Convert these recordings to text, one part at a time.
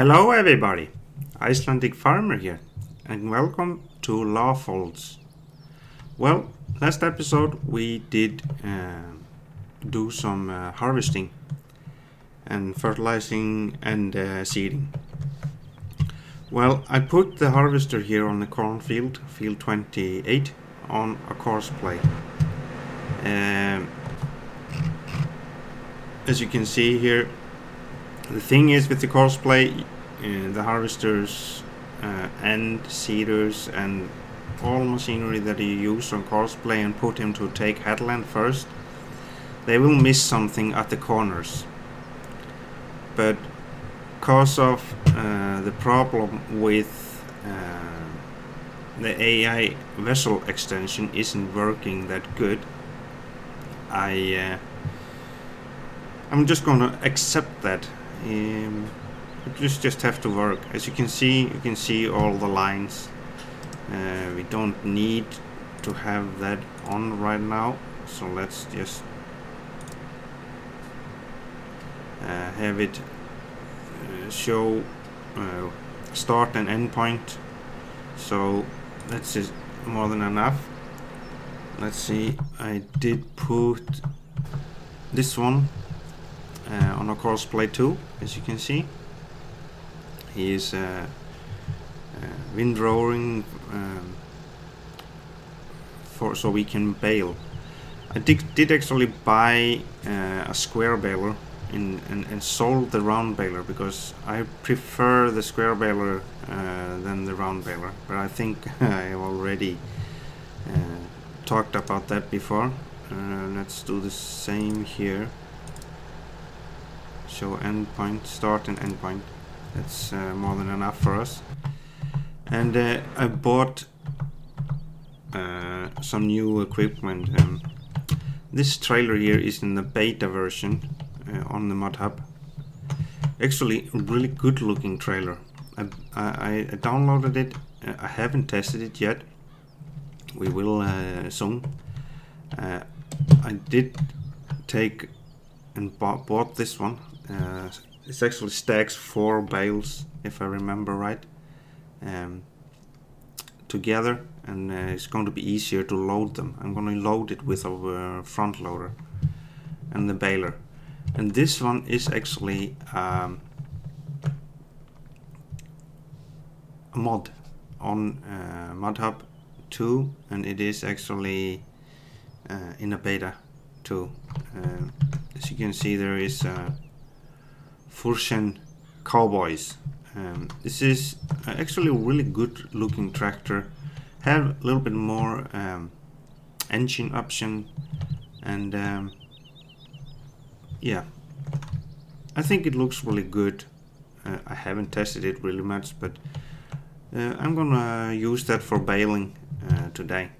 Hello everybody, Icelandic farmer here, and welcome to Lawfolds. Well, last episode we did do some harvesting and fertilizing and seeding. Well, I put the harvester here on the cornfield, field 28, on a course plate. As you can see here, the thing is with the course plate, the harvesters and seeders and all machinery that you use on course plate and put him to take headland first, they will miss something at the corners. But because of the problem with the AI vessel extension isn't working that good, I'm just gonna accept that. It just have to work. As you can see all the lines. We don't need to have that on right now, so let's just have it show start and end point. So that's just more than enough. Let's see, I did put this one on a course plate too, as you can see. He is windrowing so we can bale. I did actually buy a square baler and sold the round baler because I prefer the square baler than the round baler, but I think I have already talked about that before. Let's do the same here. Show endpoint, start and endpoint. That's more than enough for us. And I bought some new equipment. This trailer here is in the beta version on the mod hub. Actually, a really good looking trailer. I downloaded it. I haven't tested it yet. We will soon. I did take and bought this one. It actually stacks 4 bales, if I remember right, together, and it's going to be easier to load them. I'm going to load it with a front loader and the baler. And this one is actually a mod on mod hub 2, and it is actually in a beta too. As you can see, there is Furchen Cowboys. This is actually a really good looking tractor. Have a little bit more engine option, and yeah, I think it looks really good. I haven't tested it really much, but I'm gonna use that for baling today.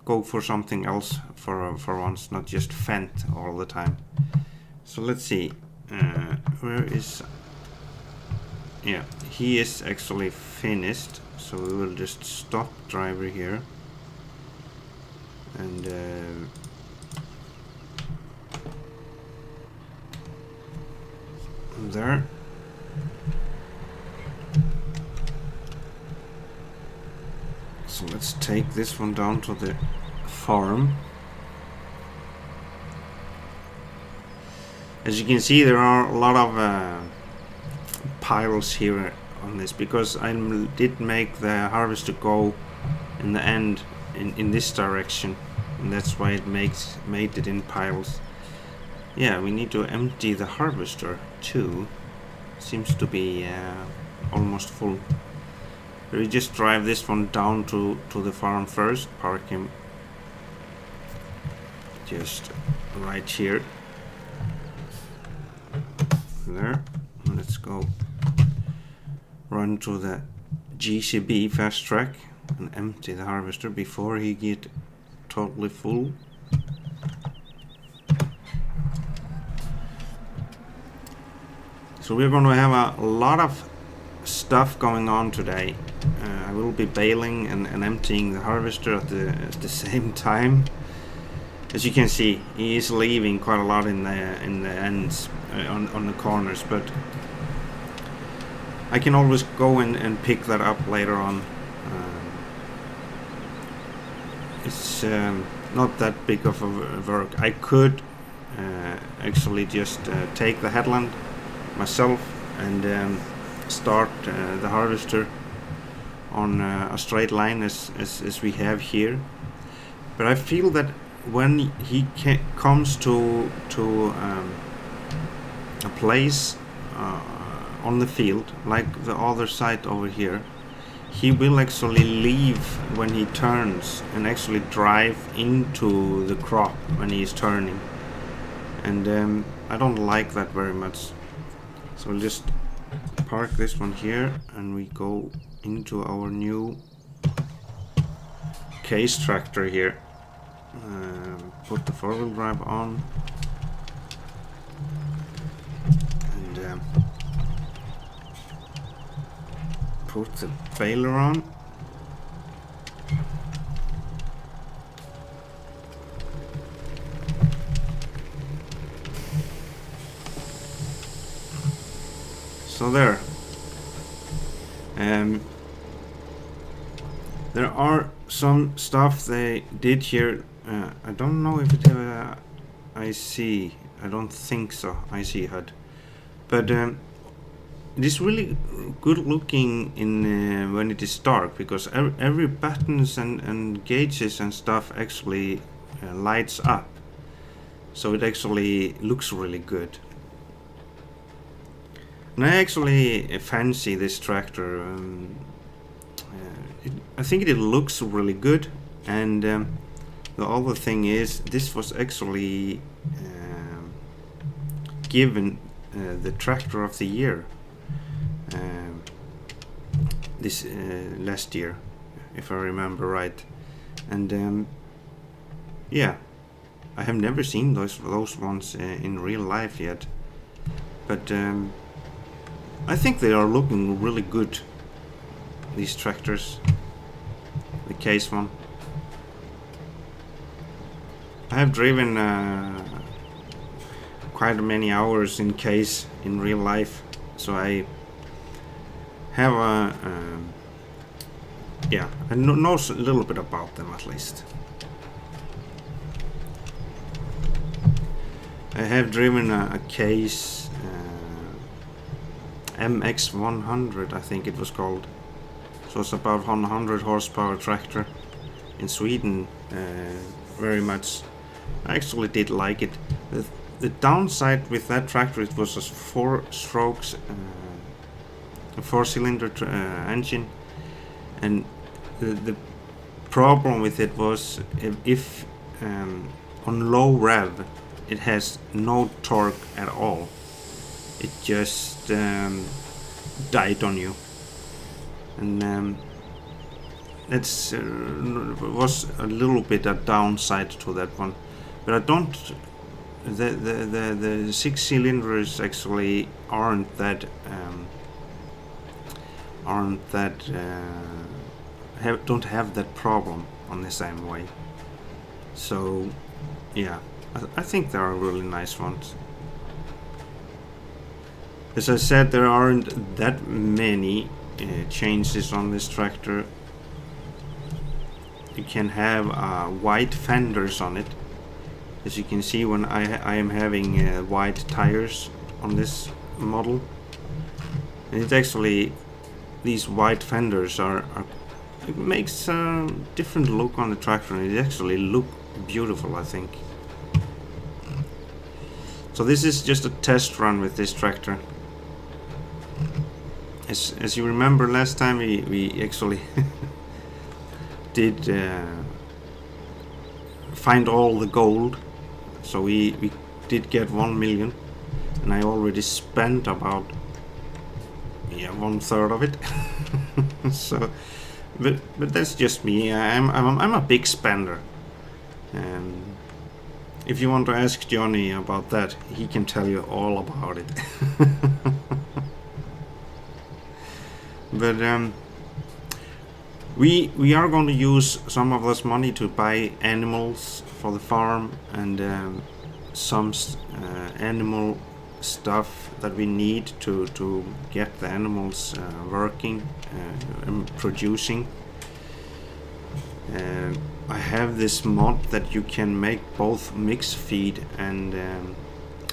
Go for something else for once, not just Fendt all the time. So let's see, where is, yeah, he is actually finished, so we will just stop driver here and there. So let's take this one down to the farm. As you can see, there are a lot of piles here on this because I did make the harvester go in the end in this direction, and that's why it made it in piles. Yeah, we need to empty the harvester too. Seems to be almost full. We just drive this one down to the farm first, park him just right here. There. Let's go run to the GCB fast track and empty the harvester before he get totally full. So we're going to have a lot of stuff going on today. I will be baling and emptying the harvester at the same time. As you can see, he is leaving quite a lot in the ends on the corners, but I can always go and pick that up later on. It's not that big of a work. I could actually just take the headland myself and start the harvester on a straight line as we have here. But I feel that when he comes to a place on the field, like the other side over here, he will actually leave when he turns and actually drive into the crop when he is turning. And I don't like that very much. So we'll just park this one here and we go into our new case tractor here. Put the 4-wheel drive on and put the baler on. So there. There are some stuff they did here. I don't know if it have IC. I don't think so. IC HUD, but it is really good looking in when it is dark, because every buttons and gauges and stuff actually lights up. So it actually looks really good. And I actually fancy this tractor. I think it looks really good, and the other thing is this was actually given the tractor of the year this last year, if I remember right. And yeah, I have never seen those ones in real life yet, but I think they are looking really good, these tractors. The case one. I have driven quite many hours in case in real life, so I have yeah, I know a little bit about them at least. I have driven a case MX100, I think it was called. So it's about 100 horsepower tractor in Sweden. Very much. I actually did like it. The downside with that tractor, it was a 4-strokes, a 4-cylinder engine, and the problem with it was if on low rev it has no torque at all. It just died on you, and that's was a little bit a downside to that one. But I don't. The 6 cylinders actually aren't that don't have that problem on the same way. So yeah, I think they are really nice ones. As I said, there aren't that many changes on this tractor. You can have white fenders on it. As you can see, when I am having white tires on this model, and it actually, these white fenders are it makes a different look on the tractor, and it actually look beautiful, I think. So this is just a test run with this tractor. As you remember, last time we actually did find all the gold. So we did get 1 million, and I already spent about 1/3 of it. So, but that's just me. I'm a big spender. If you want to ask Johnny about that, he can tell you all about it. But we are going to use some of this money to buy animals for the farm, and some animal stuff that we need to get the animals working and producing. I have this mod that you can make both mixed feed and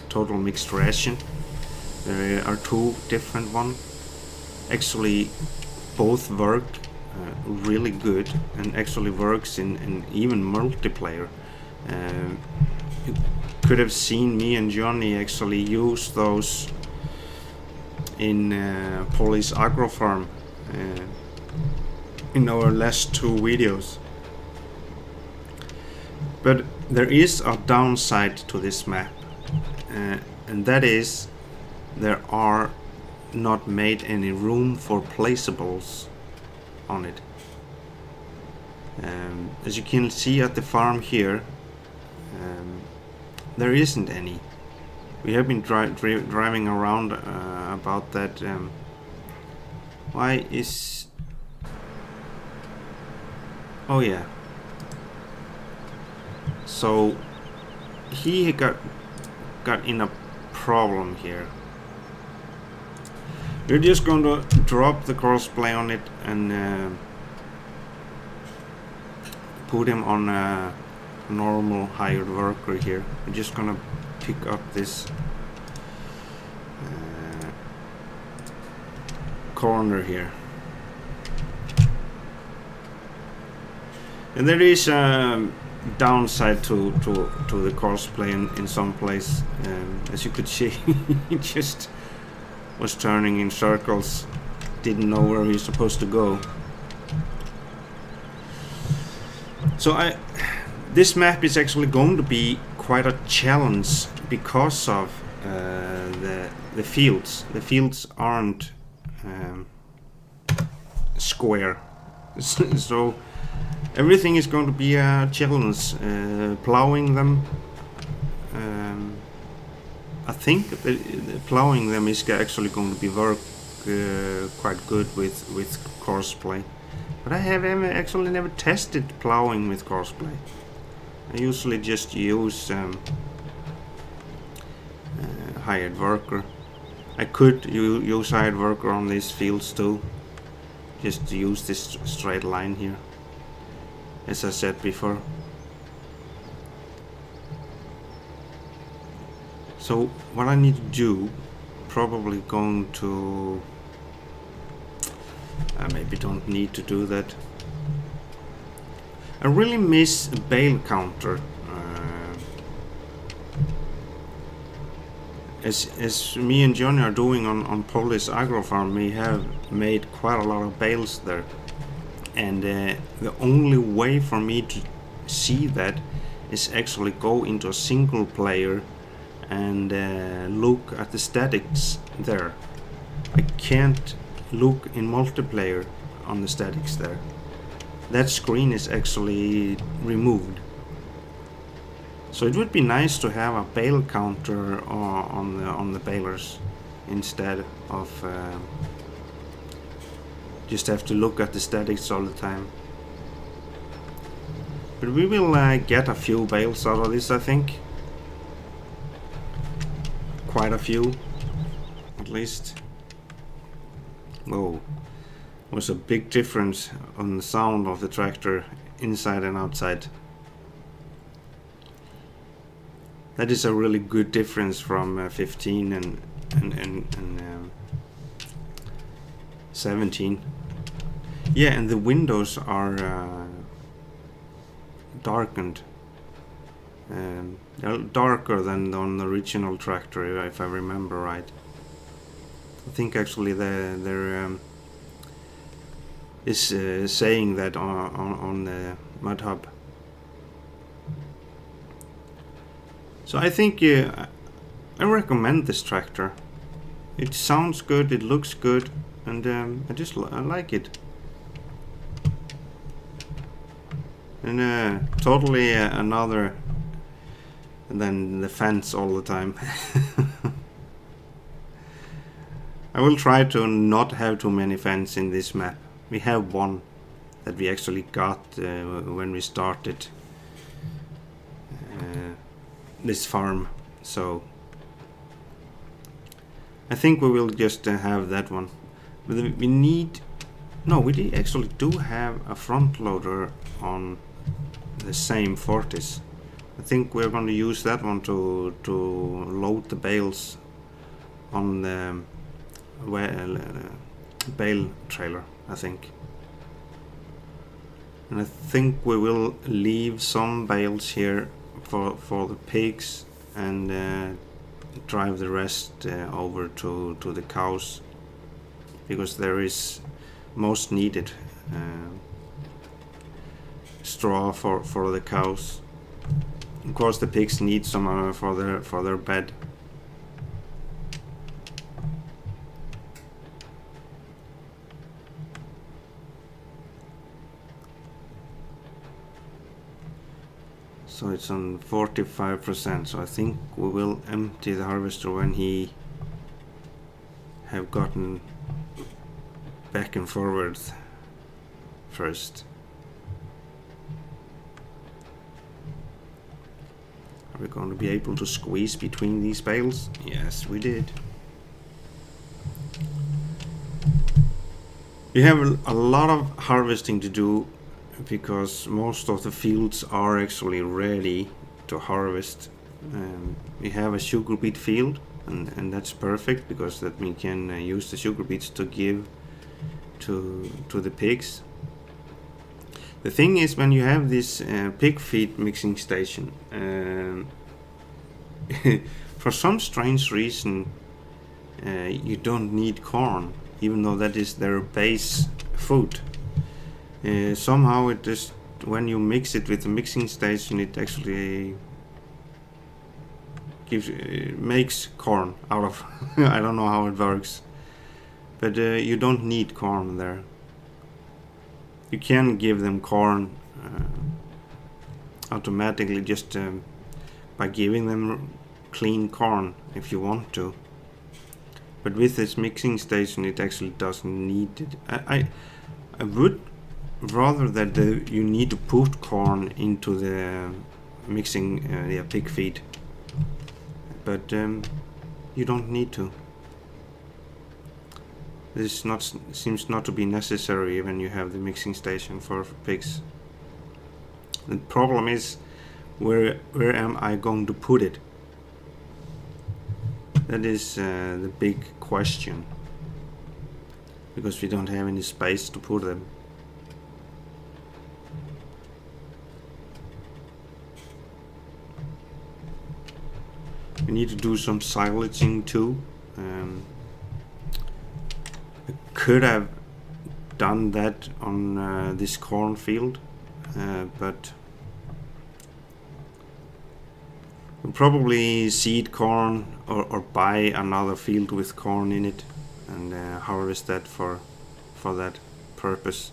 total mixed ration. There are two different ones. Actually, both work really good and actually works in even multiplayer. You could have seen me and Johnny actually use those in Police Agro Farm in our last two videos. But there is a downside to this map, and that is there are not made any room for placeables on it. As you can see at the farm here, there isn't any. We have been driving around about that. Why is... Oh yeah. So he got in a problem here. We're just going to drop the crossplay on it and put him on a normal hired worker here. We're just gonna pick up this corner here. And there is a downside to the crossplay in some place. As you could see, he just was turning in circles, didn't know where he was supposed to go. So this map is actually going to be quite a challenge because of the fields. The fields aren't square, so everything is going to be a challenge. Plowing them, I think the plowing them is actually going to be quite good with crossplay. But I have actually never tested plowing with crossplay. I usually just use hired worker. I could use hired worker on these fields too. Just to use this straight line here, as I said before. So what I need to do, probably going to... I maybe don't need to do that. I really miss a bale counter. As me and Johnny are doing on Polish Agro Farm, we have made quite a lot of bales there. And the only way for me to see that is actually go into a single player and look at the statics there. I can't look in multiplayer on the statics there. That screen is actually removed. So it would be nice to have a bale counter on the balers instead of just have to look at the statics all the time. But we will get a few bales out of this, I think. Quite a few, at least. Whoa, was a big difference on the sound of the tractor inside and outside. That is a really good difference from 15 and 17. Yeah, and the windows are darkened. They're darker than on the original tractor, if I remember right. I think actually there is saying that on the Mud Hub. So I think I recommend this tractor. It sounds good, it looks good, and I like it. And totally another than the fence all the time. I will try to not have too many fans in this map. We have one that we actually got when we started this farm, so I think we will just have that one. But we need... No, we actually do have a front loader on the same Fortis. I think we're going to use that one to load the bales on the bale trailer, I think. And I think we will leave some bales here for the pigs and drive the rest over to the cows, because there is most needed straw for the cows. Of course, the pigs need some for their bed. So it's on 45%. So I think we will empty the harvester when he have gotten back and forward first. Are we going to be able to squeeze between these bales? Yes, we did. We have a lot of harvesting to do, because most of the fields are actually ready to harvest. We have a sugar beet field, and that's perfect, because that we can use the sugar beets to give to the pigs. The thing is, when you have this pig feed mixing station, for some strange reason you don't need corn, even though that is their base food. Somehow it just, when you mix it with the mixing station, it actually makes corn out of I don't know how it works, but you don't need corn there. You can give them corn automatically, just by giving them clean corn if you want to, but with this mixing station it actually doesn't need it. I would rather that you need to put corn into the mixing pig feed, but you don't need to. This seems not to be necessary when you have the mixing station for pigs. The problem is, where am I going to put it? That is the big question, because we don't have any space to put them. We need to do some silaging too. I could have done that on this cornfield, but we'll probably seed corn or buy another field with corn in it and harvest that for that purpose.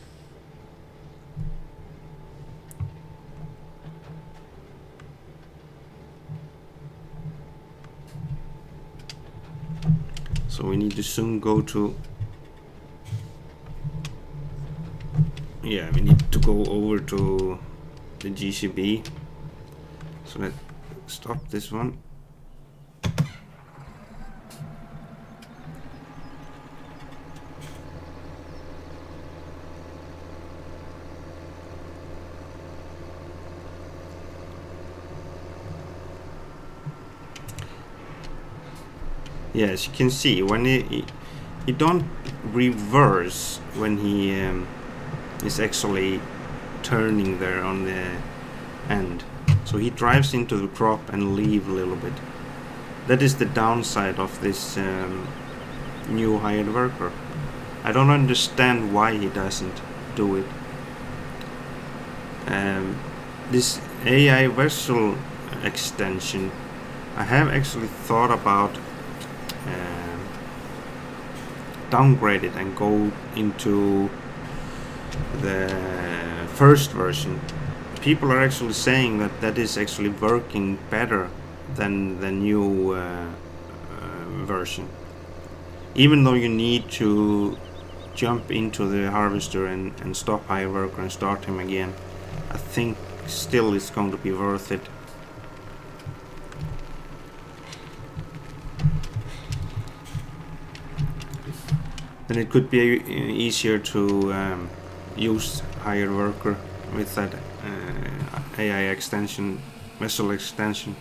So we need to soon go to... Yeah, we need to go over to the GCB. So let's stop this one. Yes, you can see when he don't reverse when he is actually turning there on the end. So he drives into the crop and leave a little bit. That is the downside of this new hired worker. I don't understand why he doesn't do it. This AI vessel extension, I have actually thought about downgrade it and go into the first version. People are actually saying that that is actually working better than the new version, even though you need to jump into the harvester and stop hire worker and start him again. I think still it's going to be worth it. then it could be easier to use hired worker with that AI extension, vessel extension.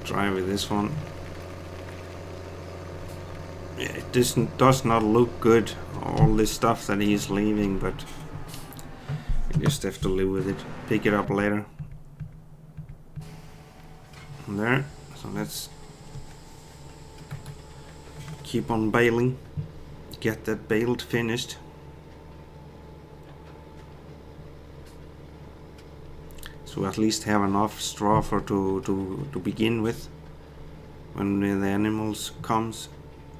Try with this one. Yeah, it does not look good, all this stuff that he's leaving, but you just have to live with it. Pick it up later. And there. So let's keep on baling. Get that baled finished. So at least have enough straw for to begin with when the animals comes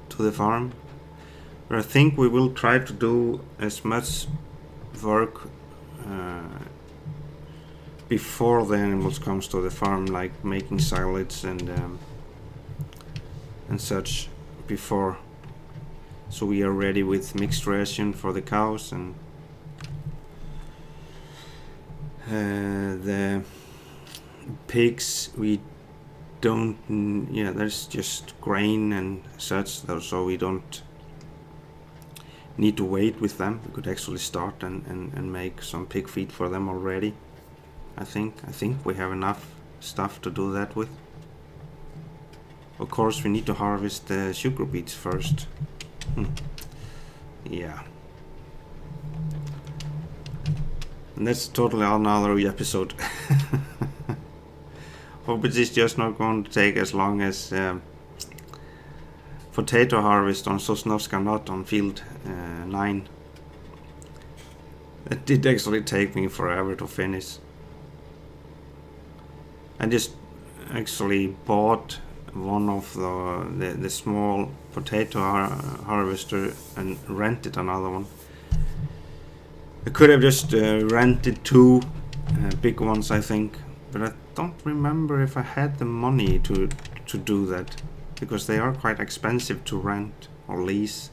to the farm. But I think we will try to do as much work before the animals comes to the farm, like making silage and such before, so we are ready with mixed ration for the cows, and the pigs we don't, yeah, there's just grain and such, so we don't need to wait with them. We could actually start and make some pig feed for them already. I think we have enough stuff to do that with. Of course we need to harvest the sugar beets first. Yeah. And that's totally another episode. Hope it is just not going to take as long as potato harvest on Sosnovska Not on field 9. It did actually take me forever to finish. I just actually bought one of the small potato harvester and rented another one. I could have just rented 2 big ones, I think, but I don't remember if I had the money to do that, because they are quite expensive to rent or lease.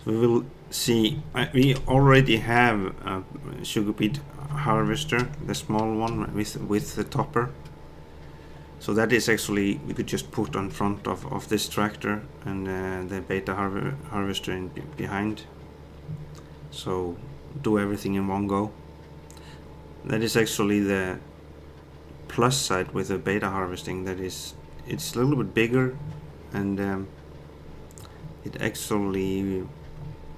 We will see. We already have a sugar beet harvester, the small one with the topper. So that is actually, we could just put on front of this tractor, and the beta harvester in behind. So do everything in one go. That is actually the plus side with the beta harvesting. That is, it's a little bit bigger, and it actually,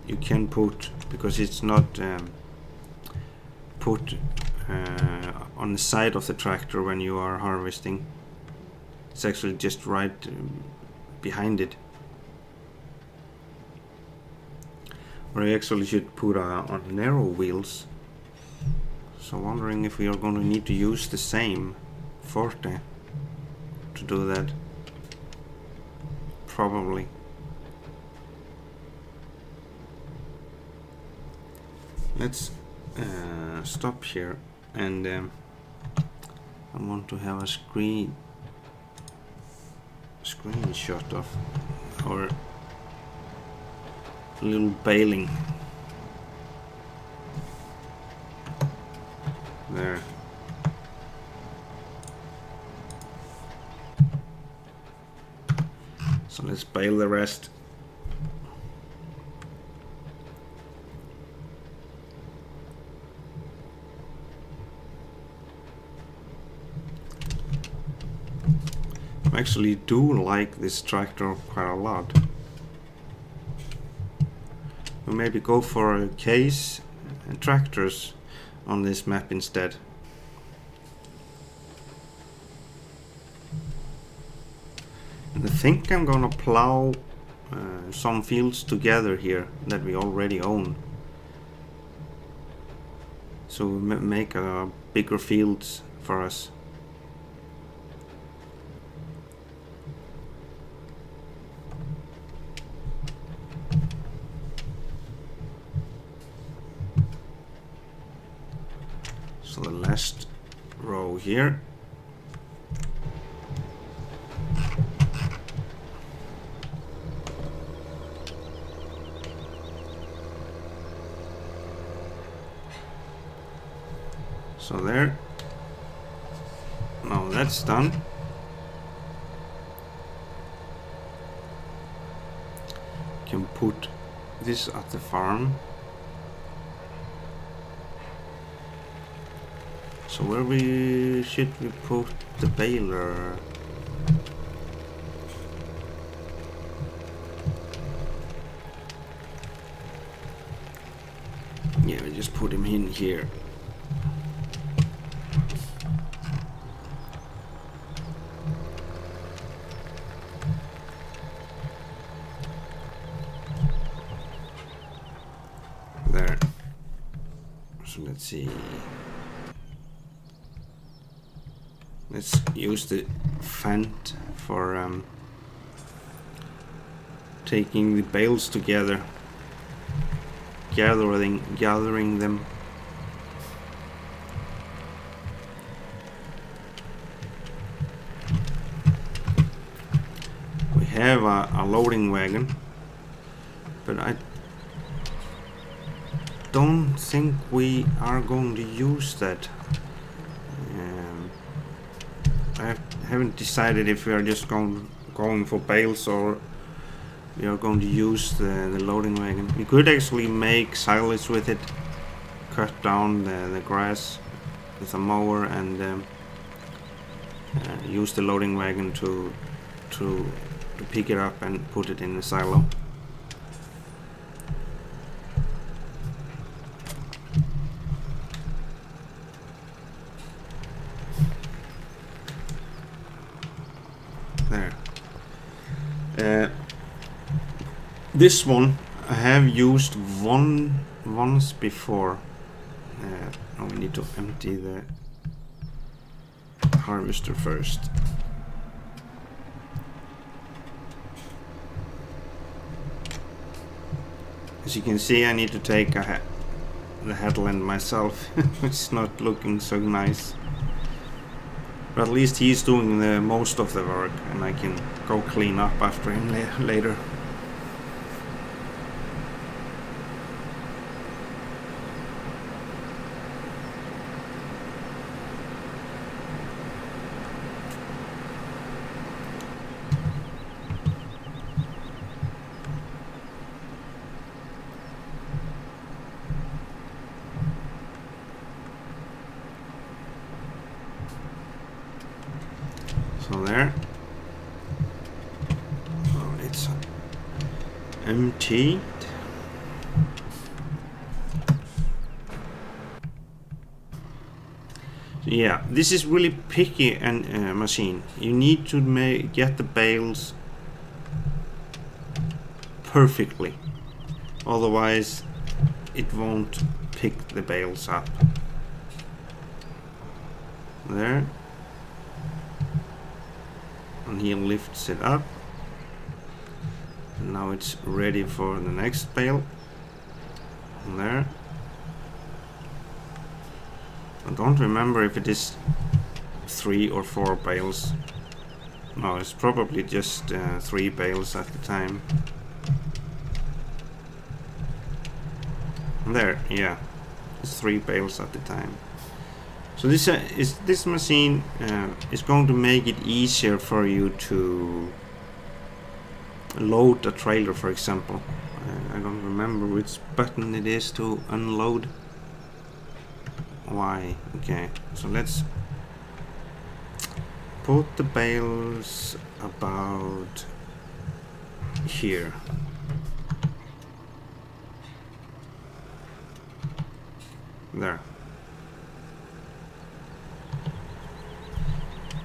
you can put, because it's not put on the side of the tractor when you are harvesting. It's actually just right behind it. Or I actually should put on narrow wheels. So wondering if we are going to need to use the same Forte to do that. Probably. Let's stop here, and I want to have a screenshot of our little baling. There. So let's bale the rest. I actually do like this tractor quite a lot. We'll maybe go for case tractors on this map instead. And I think I'm gonna plow some fields together here that we already own. So we make a bigger fields for us. So the last row here. So there. Now that's done. Can put this at the farm. So where should we put the baler? Yeah, we just put him in here. There. So let's see. Let's use the fent for taking the bales together, gathering them. We have a loading wagon, but I don't think we are going to use that. I haven't decided if we are just going for bales or we are going to use the loading wagon. We could actually make silage with it, cut down the grass with a mower, and use the loading wagon to pick it up and put it in the silo. There. This one I have used once before. Now we need to empty the harvester first. As you can see, I need to take the headland myself. It's not looking so nice. But at least he's doing the most of the work, and I can go clean up after him later. So there. Oh, it's empty. Yeah, this is really picky and machine. You need to get the bales perfectly, otherwise it won't pick the bales up. There. And he lifts it up. And now it's ready for the next bale. And there. I don't remember if it is 3 or 4 bales. No, it's probably just 3 bales at the time. And there, yeah, it's 3 bales at the time. So this machine is going to make it easier for you to load a trailer, for example. I don't remember which button it is to unload. Why? Okay, so let's put the bales about here. There.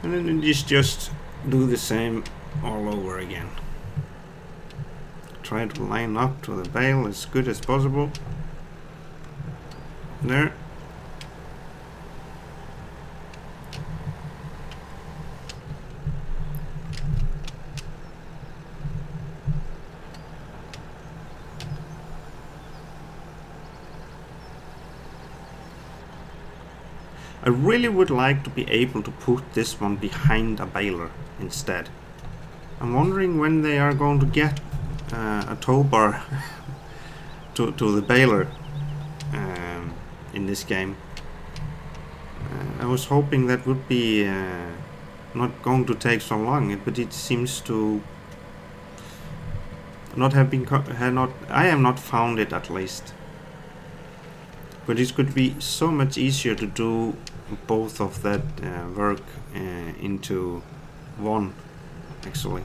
And then you just do the same all over again. Try to line up to the bale as good as possible. There. I really would like to be able to put this one behind a baler instead. I'm wondering when they are going to get a tow bar to the baler in this game. I was hoping that would be not going to take so long, but it seems to not have been. I have not found it, at least. But it could be so much easier to do both of that work into one, actually.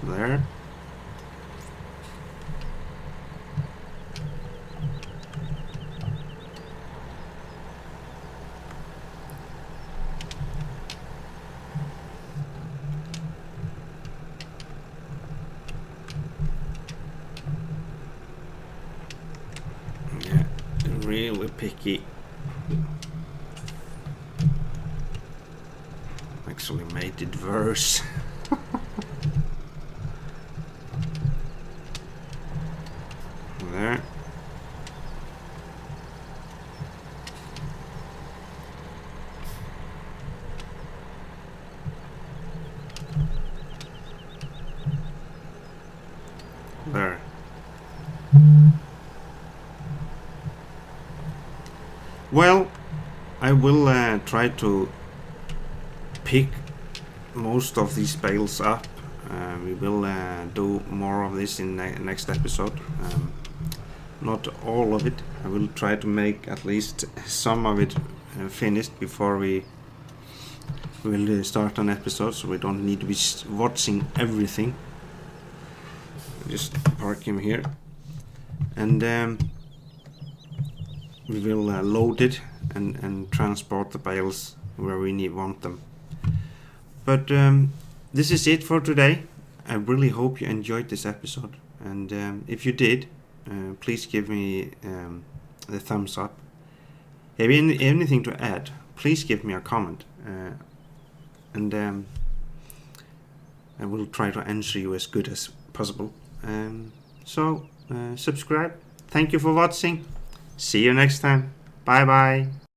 There. Yeah, really picky. Actually made it worse. There. There. Well, I will try to pick most of these bales up. We will do more of this in the next episode. Not all of it. I will try to make at least some of it finished before we will start an episode, so we don't need to be watching everything. Just park him here, and we will load it and transport the bales where we want them. But this is it for today. I really hope you enjoyed this episode, and if you did, please give me the thumbs up. Have you anything to add? Please give me a comment, and I will try to answer you as good as possible. So subscribe. Thank you for watching. See you next time. Bye bye.